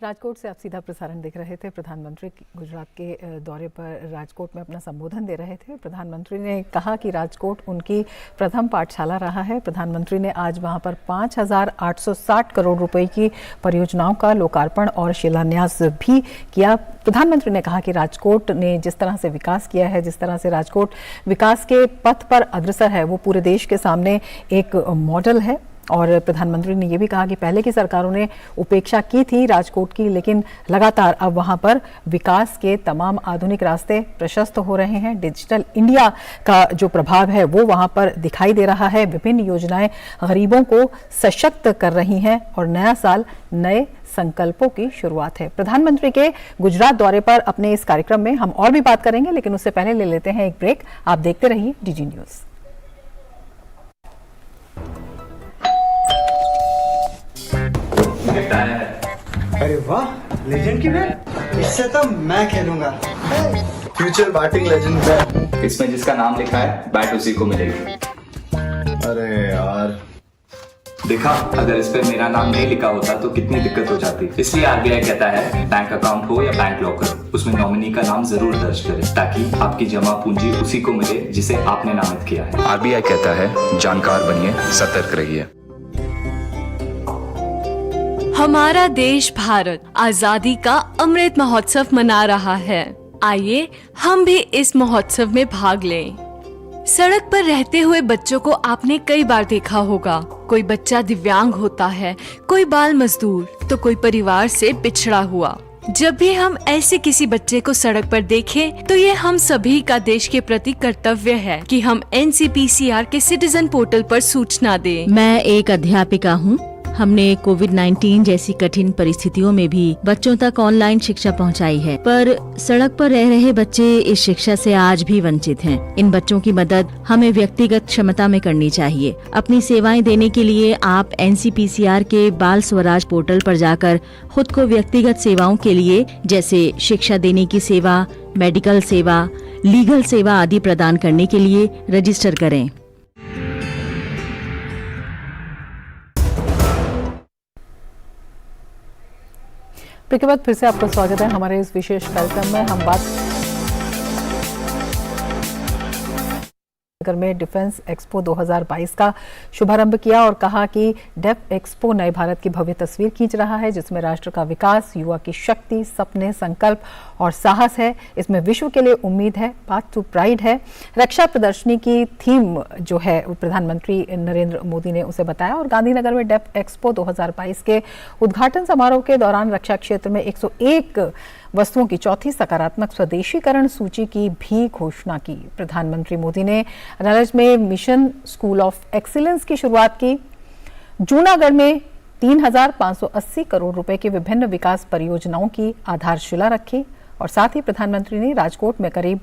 राजकोट से आप सीधा प्रसारण देख रहे थे। प्रधानमंत्री गुजरात के दौरे पर राजकोट में अपना संबोधन दे रहे थे। प्रधानमंत्री ने कहा कि राजकोट उनकी प्रथम पाठशाला रहा है। प्रधानमंत्री ने आज वहां पर 5,860 करोड़ रुपए की परियोजनाओं का लोकार्पण और शिलान्यास भी किया। प्रधानमंत्री ने कहा कि राजकोट ने जिस तरह से विकास किया है, जिस तरह से राजकोट विकास के पथ पर अग्रसर है, वो पूरे देश के सामने एक मॉडल है। और प्रधानमंत्री ने ये भी कहा कि पहले की सरकारों ने उपेक्षा की थी राजकोट की, लेकिन लगातार अब वहां पर विकास के तमाम आधुनिक रास्ते प्रशस्त हो रहे हैं। डिजिटल इंडिया का जो प्रभाव है वो वहां पर दिखाई दे रहा है। विभिन्न योजनाएं गरीबों को सशक्त कर रही हैं और नया साल नए संकल्पों की शुरुआत है। प्रधानमंत्री के गुजरात दौरे पर अपने इस कार्यक्रम में हम और भी बात करेंगे, लेकिन उससे पहले ले लेते हैं एक ब्रेक। आप देखते रहिए डीजी न्यूज। अरे वाह, लेजेंड की बैट, इससे तो मैं खेलूंगा। फ्यूचर बैटिंग लेजेंड है। इसमें जिसका नाम लिखा है बैट उसी को मिलेगी। अरे यार, देखा, अगर इस पे मेरा नाम नहीं लिखा होता तो कितनी दिक्कत हो जाती। इसलिए आरबीआई कहता है बैंक अकाउंट हो या बैंक लॉकर, उसमें नॉमिनी का नाम जरूर दर्ज करें ताकि आपकी जमा पूंजी उसी को मिले जिसे आपने नामित किया है। आरबीआई कहता है जानकार बनिए, सतर्क रहिए। हमारा देश भारत आजादी का अमृत महोत्सव मना रहा है। आइए हम भी इस महोत्सव में भाग लें। सड़क पर रहते हुए बच्चों को आपने कई बार देखा होगा। कोई बच्चा दिव्यांग होता है, कोई बाल मजदूर, तो कोई परिवार से पिछड़ा हुआ। जब भी हम ऐसे किसी बच्चे को सड़क पर देखें, तो ये हम सभी का देश के प्रति कर्तव्य है कि हम NCPCR के सिटीजन पोर्टल पर सूचना दें। मैं एक अध्यापिका हूँ। हमने कोविड-19 जैसी कठिन परिस्थितियों में भी बच्चों तक ऑनलाइन शिक्षा पहुंचाई है, पर सड़क पर रह रहे बच्चे इस शिक्षा से आज भी वंचित हैं। इन बच्चों की मदद हमें व्यक्तिगत क्षमता में करनी चाहिए। अपनी सेवाएं देने के लिए आप NCPCR के बाल स्वराज पोर्टल पर जाकर खुद को व्यक्तिगत सेवाओं के लिए, जैसे शिक्षा देने की सेवा, मेडिकल सेवा, लीगल सेवा आदि प्रदान करने के लिए रजिस्टर करें। के बाद फिर से आपका स्वागत है हमारे इस विशेष कार्यक्रम में। हम बात में डिफेंस एक्सपो 2022 का शुभारंभ किया और कहा कि डेफ एक्सपो नए भारत की भव्य तस्वीर खींच रहा है, जिसमें राष्ट्र का विकास, युवा की शक्ति, सपने, संकल्प और साहस है। इसमें विश्व के लिए उम्मीद है, पाथ टू प्राइड है। रक्षा प्रदर्शनी की थीम जो है प्रधानमंत्री नरेंद्र मोदी ने उसे बताया और गांधीनगर में डेफ एक्सपो 2022 के उद्घाटन समारोह के दौरान रक्षा क्षेत्र में 101 वस्तुओं की चौथी सकारात्मक स्वदेशीकरण सूची की भी घोषणा की। प्रधानमंत्री मोदी ने रलज में मिशन स्कूल ऑफ एक्सीलेंस की शुरुआत की। जूनागढ़ में 3,580 करोड़ रुपए की विभिन्न विकास परियोजनाओं की आधारशिला रखी और साथ ही प्रधानमंत्री ने राजकोट में करीब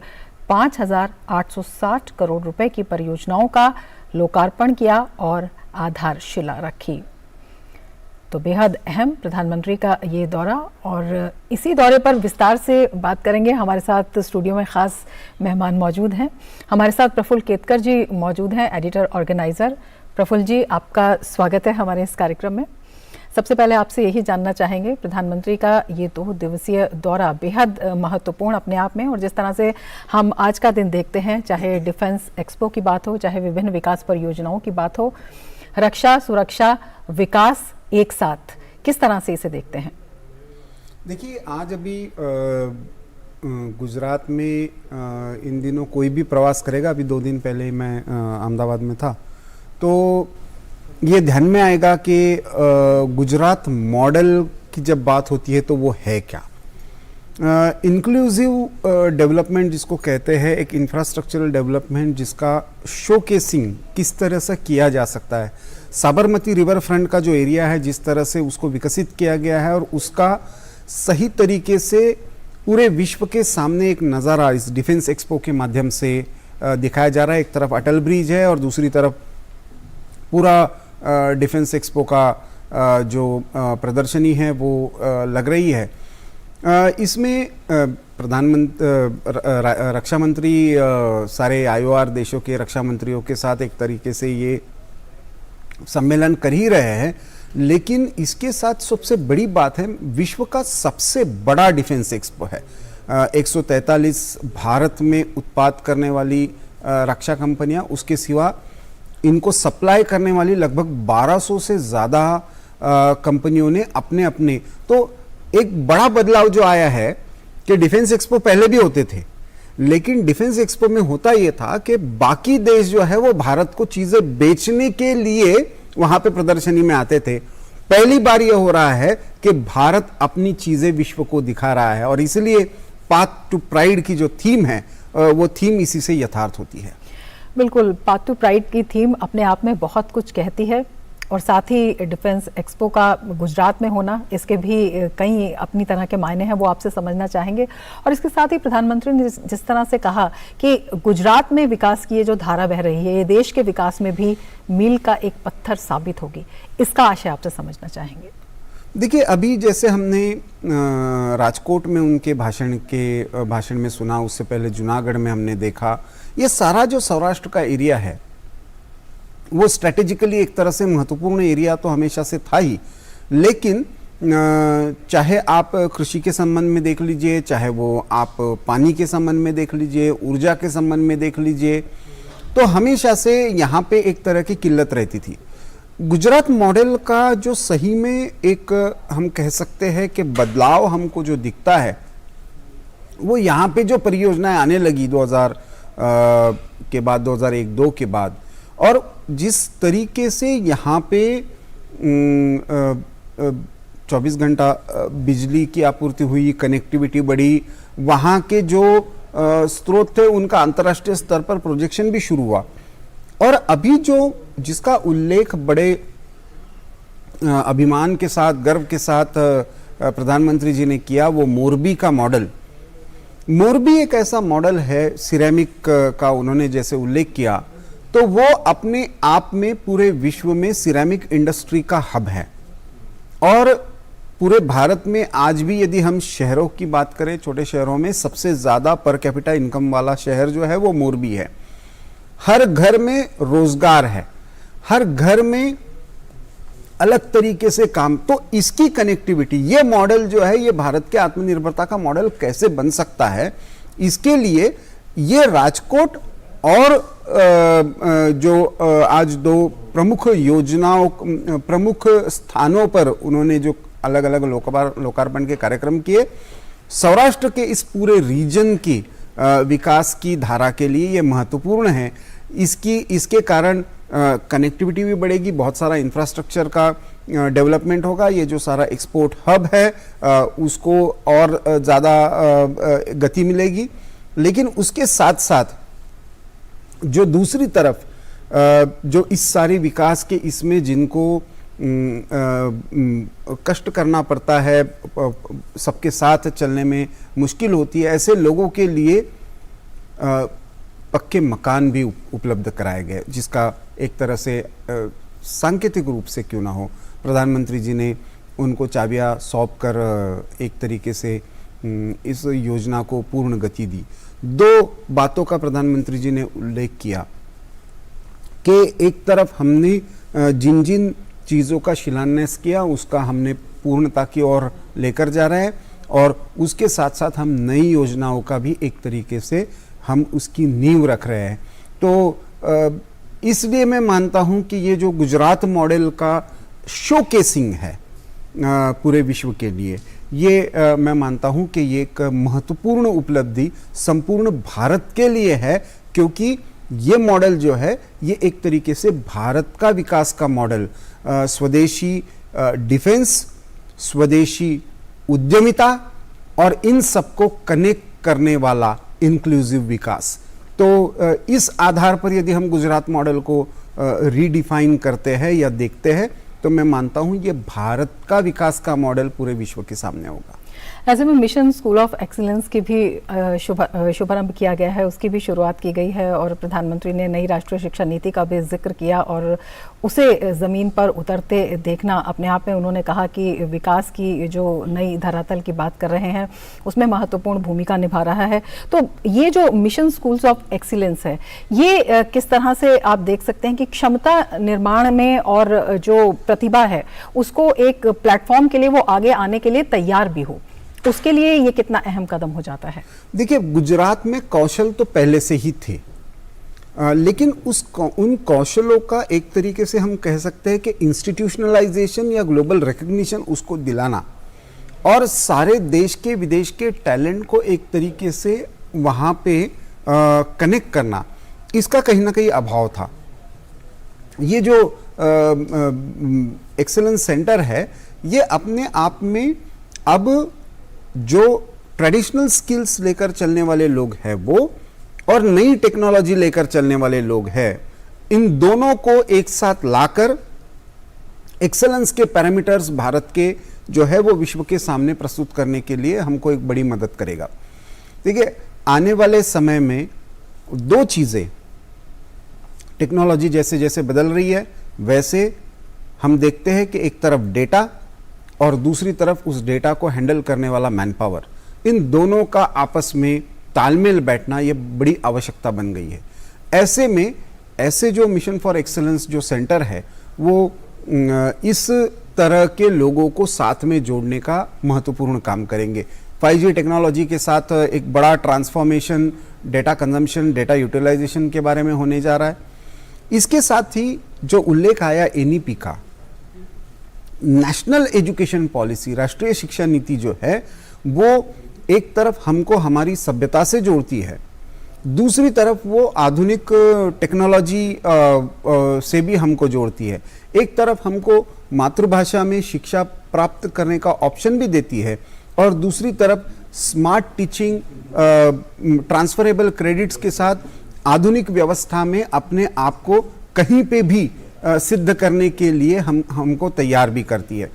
5,860 करोड़ रुपए की परियोजनाओं का लोकार्पण किया और आधारशिला रखी। तो बेहद अहम प्रधानमंत्री का ये दौरा, और इसी दौरे पर विस्तार से बात करेंगे। हमारे साथ स्टूडियो में खास मेहमान मौजूद हैं। हमारे साथ प्रफुल्ल केतकर जी मौजूद हैं, एडिटर ऑर्गेनाइजर। प्रफुल्ल जी, आपका स्वागत है हमारे इस कार्यक्रम में। सबसे पहले आपसे यही जानना चाहेंगे, प्रधानमंत्री का ये 2 दिवसीय दौरा बेहद महत्वपूर्ण अपने आप में, और जिस तरह से हम आज का दिन देखते हैं, चाहे डिफेंस एक्सपो की बात हो, चाहे विभिन्न विकास परियोजनाओं की बात हो, रक्षा, सुरक्षा, विकास एक साथ, किस तरह से इसे देखते हैं? देखिए, आज अभी गुजरात में इन दिनों कोई भी प्रवास करेगा, अभी 2 दिन पहले मैं अहमदाबाद में था, तो ये ध्यान में आएगा कि गुजरात मॉडल की जब बात होती है तो वो है क्या। इंक्लूसिव डेवलपमेंट जिसको कहते हैं, एक इंफ्रास्ट्रक्चरल डेवलपमेंट जिसका शोकेसिंग किस तरह से किया जा सकता है। साबरमती रिवर फ्रंट का जो एरिया है, जिस तरह से उसको विकसित किया गया है और उसका सही तरीके से पूरे विश्व के सामने एक नज़ारा इस डिफेंस एक्सपो के माध्यम से दिखाया जा रहा है। एक तरफ अटल ब्रिज है और दूसरी तरफ पूरा डिफेंस एक्सपो का जो प्रदर्शनी है वो लग रही है। इसमें प्रधानमंत्री, रक्षा मंत्री सारे IOR देशों के रक्षा मंत्रियों के साथ एक तरीके से ये सम्मेलन कर ही रहे हैं, लेकिन इसके साथ सबसे बड़ी बात है, विश्व का सबसे बड़ा डिफेंस एक्सपो है। 143 भारत में उत्पाद करने वाली रक्षा कंपनियां, उसके सिवा इनको सप्लाई करने वाली लगभग 1200 से ज़्यादा कंपनियों ने अपने अपने, तो एक बड़ा बदलाव जो आया है कि डिफेंस एक्सपो पहले भी होते थे, लेकिन डिफेंस एक्सपो में होता यह था कि बाकी देश जो है वो भारत को चीजें बेचने के लिए वहां पे प्रदर्शनी में आते थे। पहली बार यह हो रहा है कि भारत अपनी चीजें विश्व को दिखा रहा है, और इसलिए पाथ टू प्राइड की जो थीम है वो थीम इसी से यथार्थ होती है। बिल्कुल, पाथ टू प्राइड की थीम अपने आप में बहुत कुछ कहती है, और साथ ही डिफेंस एक्सपो का गुजरात में होना, इसके भी कई अपनी तरह के मायने हैं, वो आपसे समझना चाहेंगे। और इसके साथ ही प्रधानमंत्री ने जिस तरह से कहा कि गुजरात में विकास की ये जो धारा बह रही है, ये देश के विकास में भी मील का एक पत्थर साबित होगी, इसका आशय आपसे समझना चाहेंगे। देखिए, अभी जैसे हमने राजकोट में उनके भाषण में सुना, उससे पहले जूनागढ़ में हमने देखा, ये सारा जो सौराष्ट्र का एरिया है वो स्ट्रेटेजिकली एक तरह से महत्वपूर्ण एरिया तो हमेशा से था ही, लेकिन चाहे आप कृषि के संबंध में देख लीजिए, चाहे वो आप पानी के संबंध में देख लीजिए, ऊर्जा के संबंध में देख लीजिए, तो हमेशा से यहाँ पे एक तरह की किल्लत रहती थी। गुजरात मॉडल का जो सही में एक हम कह सकते हैं कि बदलाव हमको जो दिखता है, वो यहाँ पे जो परियोजनाएं आने लगी 2000 के बाद, 2001-2 के बाद, और जिस तरीके से यहाँ पे 24 घंटा बिजली की आपूर्ति हुई, कनेक्टिविटी बढ़ी, वहाँ के जो स्रोत थे उनका अंतर्राष्ट्रीय स्तर पर प्रोजेक्शन भी शुरू हुआ, और अभी जो जिसका उल्लेख बड़े अभिमान के साथ, गर्व के साथ प्रधानमंत्री जी ने किया, वो मोरबी का मॉडल। मोरबी एक ऐसा मॉडल है, सिरेमिक का उन्होंने जैसे उल्लेख किया, तो वो अपने आप में पूरे विश्व में सिरेमिक इंडस्ट्री का हब है, और पूरे भारत में आज भी यदि हम शहरों की बात करें, छोटे शहरों में सबसे ज़्यादा पर कैपिटा इनकम वाला शहर जो है वो मोरबी है। हर घर में रोजगार है, हर घर में अलग तरीके से काम, तो इसकी कनेक्टिविटी, ये मॉडल जो है, ये भारत के आत्मनिर्भरता का मॉडल कैसे बन सकता है, इसके लिए ये राजकोट और जो आज दो प्रमुख योजनाओं, प्रमुख स्थानों पर उन्होंने जो अलग अलग लोकार्पण के कार्यक्रम किए, सौराष्ट्र के इस पूरे रीजन की विकास की धारा के लिए ये महत्वपूर्ण है। इसके कारण कनेक्टिविटी भी बढ़ेगी, बहुत सारा इंफ्रास्ट्रक्चर का डेवलपमेंट होगा, ये जो सारा एक्सपोर्ट हब है उसको और ज़्यादा गति मिलेगी। लेकिन उसके साथ साथ जो दूसरी तरफ जो इस सारे विकास के इसमें जिनको कष्ट करना पड़ता है, सबके साथ चलने में मुश्किल होती है, ऐसे लोगों के लिए पक्के मकान भी उपलब्ध कराए गए, जिसका एक तरह से सांकेतिक रूप से क्यों ना हो, प्रधानमंत्री जी ने उनको चाबियां सौंप कर एक तरीके से इस योजना को पूर्ण गति दी। दो बातों का प्रधानमंत्री जी ने उल्लेख किया कि एक तरफ हमने जिन जिन चीज़ों का शिलान्यास किया उसका हमने पूर्णता की ओर लेकर जा रहे हैं, और उसके साथ साथ हम नई योजनाओं का भी एक तरीके से हम उसकी नींव रख रहे हैं। तो इसलिए मैं मानता हूं कि ये जो गुजरात मॉडल का शोकेसिंग है पूरे विश्व के लिए, ये मैं मानता हूं कि ये एक महत्वपूर्ण उपलब्धि संपूर्ण भारत के लिए है, क्योंकि ये मॉडल जो है ये एक तरीके से भारत का विकास का मॉडल, स्वदेशी डिफेंस, स्वदेशी उद्यमिता और इन सबको कनेक्ट करने वाला इंक्लूसिव विकास। तो इस आधार पर यदि हम गुजरात मॉडल को रीडिफाइन करते हैं या देखते हैं, तो मैं मानता हूं ये भारत का विकास का मॉडल पूरे विश्व के सामने होगा। ऐसे में मिशन स्कूल ऑफ एक्सीलेंस की भी शुभारंभ किया गया है, उसकी भी शुरुआत की गई है और प्रधानमंत्री ने नई राष्ट्रीय शिक्षा नीति का भी जिक्र किया और उसे ज़मीन पर उतरते देखना अपने आप में उन्होंने कहा कि विकास की जो नई धरातल की बात कर रहे हैं उसमें महत्वपूर्ण भूमिका निभा रहा है। तो ये जो मिशन स्कूल्स ऑफ एक्सीलेंस है, ये किस तरह से आप देख सकते हैं कि क्षमता निर्माण में और जो प्रतिभा है उसको एक प्लेटफॉर्म के लिए वो आगे आने के लिए तैयार भी हो, उसके लिए ये कितना अहम कदम हो जाता है? देखिए, गुजरात में कौशल तो पहले से ही थे, लेकिन उन कौशलों का एक तरीके से हम कह सकते हैं कि इंस्टीट्यूशनलाइजेशन या ग्लोबल रिकग्निशन उसको दिलाना और सारे देश के विदेश के टैलेंट को एक तरीके से वहाँ पे कनेक्ट करना, इसका कहीं ना कहीं अभाव था। ये जो एक्सेलेंस सेंटर है, ये अपने आप में अब जो ट्रेडिशनल स्किल्स लेकर चलने वाले लोग हैं वो और नई टेक्नोलॉजी लेकर चलने वाले लोग हैं, इन दोनों को एक साथ लाकर एक्सेलेंस के पैरामीटर्स भारत के जो है वो विश्व के सामने प्रस्तुत करने के लिए हमको एक बड़ी मदद करेगा। देखिए, आने वाले समय में दो चीज़ें, टेक्नोलॉजी जैसे जैसे बदल रही है वैसे हम देखते हैं कि एक तरफ डेटा और दूसरी तरफ उस डेटा को हैंडल करने वाला मैन पावर, इन दोनों का आपस में तालमेल बैठना ये बड़ी आवश्यकता बन गई है। ऐसे में ऐसे जो मिशन फॉर एक्सेलेंस जो सेंटर है वो इस तरह के लोगों को साथ में जोड़ने का महत्वपूर्ण काम करेंगे। 5G टेक्नोलॉजी के साथ एक बड़ा transformation data consumption, data utilization के बारे में होने जा रहा है। इसके साथ ही जो उल्लेख आया NEP का, नेशनल एजुकेशन पॉलिसी, राष्ट्रीय शिक्षा नीति जो है वो एक तरफ हमको हमारी सभ्यता से जोड़ती है, दूसरी तरफ वो आधुनिक टेक्नोलॉजी से भी हमको जोड़ती है। एक तरफ हमको मातृभाषा में शिक्षा प्राप्त करने का ऑप्शन भी देती है और दूसरी तरफ स्मार्ट टीचिंग, ट्रांसफरेबल क्रेडिट्स के साथ आधुनिक व्यवस्था में अपने आप को कहीं पे भी सिद्ध करने के लिए हमको तैयार भी करती है।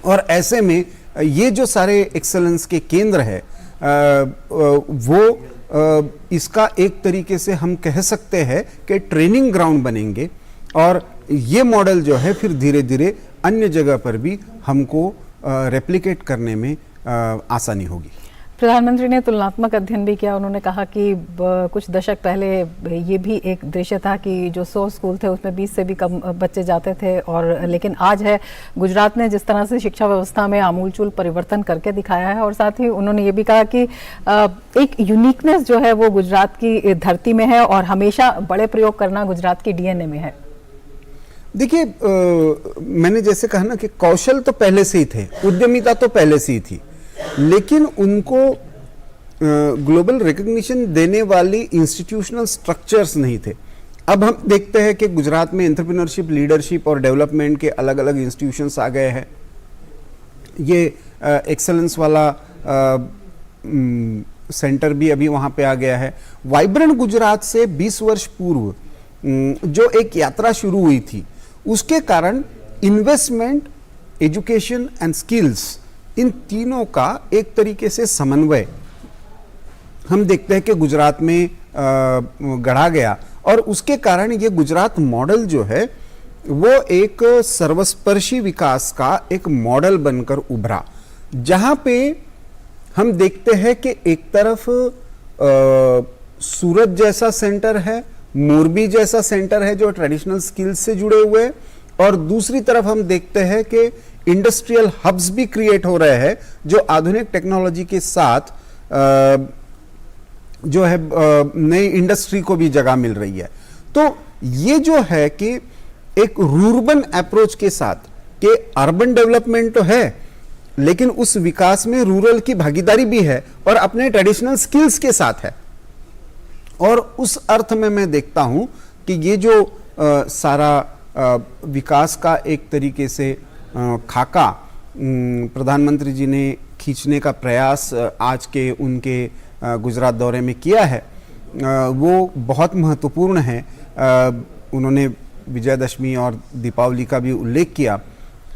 और ऐसे में ये जो सारे एक्सेलेंस के केंद्र है वो इसका एक तरीके से हम कह सकते हैं कि ट्रेनिंग ग्राउंड बनेंगे और ये मॉडल जो है फिर धीरे धीरे अन्य जगह पर भी हमको रेप्लिकेट करने में आसानी होगी। प्रधानमंत्री ने तुलनात्मक अध्ययन भी किया। उन्होंने कहा कि कुछ दशक पहले ये भी एक दृश्य था कि जो 100 स्कूल थे उसमें 20 से भी कम बच्चे जाते थे, और लेकिन आज है गुजरात ने जिस तरह से शिक्षा व्यवस्था में आमूलचूल परिवर्तन करके दिखाया है। और साथ ही उन्होंने ये भी कहा कि एक यूनिकनेस जो है वो गुजरात की धरती में है और हमेशा बड़े प्रयोग करना गुजरात की DNA में है। देखिए, मैंने जैसे कहा ना कि कौशल तो पहले से ही थे, उद्यमिता तो पहले से ही थी, लेकिन उनको ग्लोबल रिकग्निशन देने वाली इंस्टीट्यूशनल स्ट्रक्चर्स नहीं थे। अब हम देखते हैं कि गुजरात में एंटरप्रेन्योरशिप, लीडरशिप और डेवलपमेंट के अलग अलग इंस्टीट्यूशंस आ गए हैं। ये एक्सेलेंस वाला सेंटर भी अभी वहाँ पे आ गया है। वाइब्रेंट गुजरात से 20 वर्ष पूर्व जो एक यात्रा शुरू हुई थी, उसके कारण इन्वेस्टमेंट, एजुकेशन एंड स्किल्स, इन तीनों का एक तरीके से समन्वय हम देखते हैं कि गुजरात में गढ़ा गया और उसके कारण ये गुजरात मॉडल जो है वो एक सर्वस्पर्शी विकास का एक मॉडल बनकर उभरा, जहां पे हम देखते हैं कि एक तरफ सूरत जैसा सेंटर है, मोरबी जैसा सेंटर है जो ट्रेडिशनल स्किल्स से जुड़े हुए हैं, और दूसरी तरफ हम देखते हैं कि इंडस्ट्रियल हब्स भी क्रिएट हो रहे हैं जो आधुनिक टेक्नोलॉजी के साथ जो है नई इंडस्ट्री को भी जगह मिल रही है। तो ये जो है कि एक रूरबन अप्रोच के साथ कि अर्बन डेवलपमेंट तो है लेकिन उस विकास में रूरल की भागीदारी भी है और अपने ट्रेडिशनल स्किल्स के साथ है। और उस अर्थ में मैं देखता हूं कि ये जो सारा विकास का एक तरीके से खाका प्रधानमंत्री जी ने खींचने का प्रयास आज के उनके गुजरात दौरे में किया है, वो बहुत महत्वपूर्ण है। उन्होंने विजयदशमी और दीपावली का भी उल्लेख किया।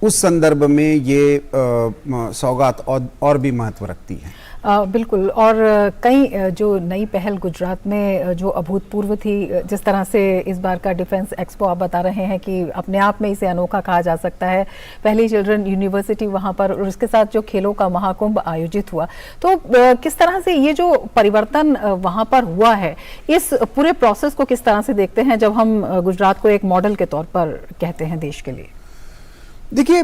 उस संदर्भ में ये सौगात और भी महत्व रखती है। बिल्कुल। और कई जो नई पहल गुजरात में जो अभूतपूर्व थी, जिस तरह से इस बार का डिफेंस एक्सपो आप बता रहे हैं कि अपने आप में इसे अनोखा कहा जा सकता है, पहली चिल्ड्रन यूनिवर्सिटी वहाँ पर और उसके साथ जो खेलों का महाकुंभ आयोजित हुआ, तो किस तरह से ये जो परिवर्तन वहाँ पर हुआ है, इस पूरे प्रोसेस को किस तरह से देखते हैं जब हम गुजरात को एक मॉडल के तौर पर कहते हैं देश के लिए? देखिए,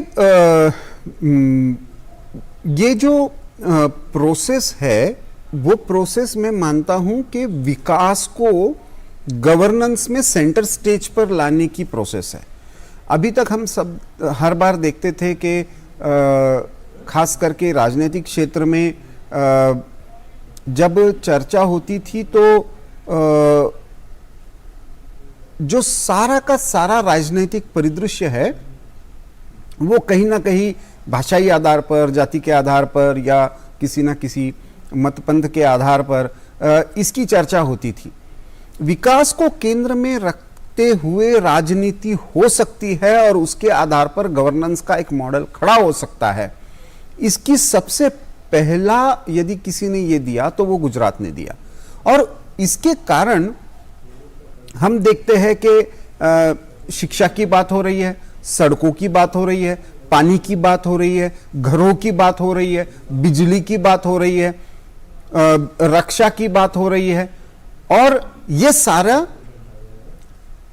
ये जो प्रोसेस है वो प्रोसेस मैं मानता हूं कि विकास को गवर्नेंस में सेंटर स्टेज पर लाने की प्रोसेस है। अभी तक हम सब हर बार देखते थे कि खास करके राजनीतिक क्षेत्र में जब चर्चा होती थी तो जो सारा का सारा राजनीतिक परिदृश्य है वो कहीं ना कहीं भाषाई आधार पर, जाति के आधार पर या किसी ना किसी मतपंथ के आधार पर इसकी चर्चा होती थी। विकास को केंद्र में रखते हुए राजनीति हो सकती है और उसके आधार पर गवर्नेंस का एक मॉडल खड़ा हो सकता है। इसकी सबसे पहला यदि किसी ने ये दिया तो वो गुजरात ने दिया, और इसके कारण हम देखते हैं कि शिक्षा की बात हो रही है, सड़कों की बात हो रही है, पानी की बात हो रही है, घरों की बात हो रही है, बिजली की बात हो रही है, रक्षा की बात हो रही है, और ये सारा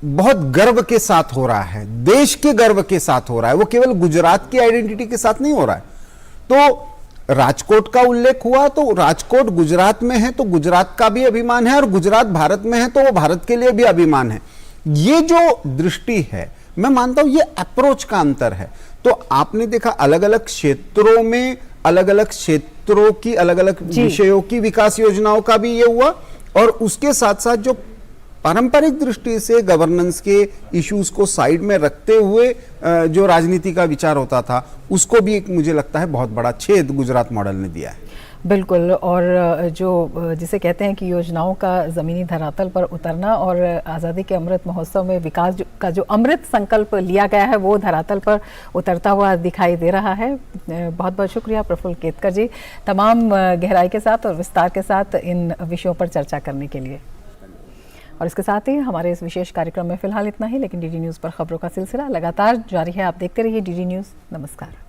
बहुत गर्व के साथ हो रहा है, देश के गर्व के साथ हो रहा है। वो केवल गुजरात की आइडेंटिटी के साथ नहीं हो रहा है। तो राजकोट का उल्लेख हुआ तो राजकोट गुजरात में है तो गुजरात का भी अभिमान है, और गुजरात भारत में है तो वो भारत के लिए भी अभिमान है। ये जो दृष्टि है, मैं मानता हूं ये अप्रोच का अंतर है। तो आपने देखा अलग अलग क्षेत्रों में अलग अलग क्षेत्रों की अलग अलग विषयों की विकास योजनाओं का भी ये हुआ, और उसके साथ साथ जो पारंपरिक दृष्टि से गवर्नेंस के इश्यूज को साइड में रखते हुए जो राजनीति का विचार होता था उसको भी एक मुझे लगता है बहुत बड़ा छेद गुजरात मॉडल ने दिया है। बिल्कुल। और जो जिसे कहते हैं कि योजनाओं का ज़मीनी धरातल पर उतरना और आज़ादी के अमृत महोत्सव में विकास का जो अमृत संकल्प लिया गया है वो धरातल पर उतरता हुआ दिखाई दे रहा है। बहुत बहुत शुक्रिया प्रफुल्ल केतकर जी, तमाम गहराई के साथ और विस्तार के साथ इन विषयों पर चर्चा करने के लिए। और इसके साथ ही हमारे इस विशेष कार्यक्रम में फिलहाल इतना ही, लेकिन डीडी न्यूज़ पर खबरों का सिलसिला लगातार जारी है। आप देखते रहिए डीडी न्यूज़। नमस्कार।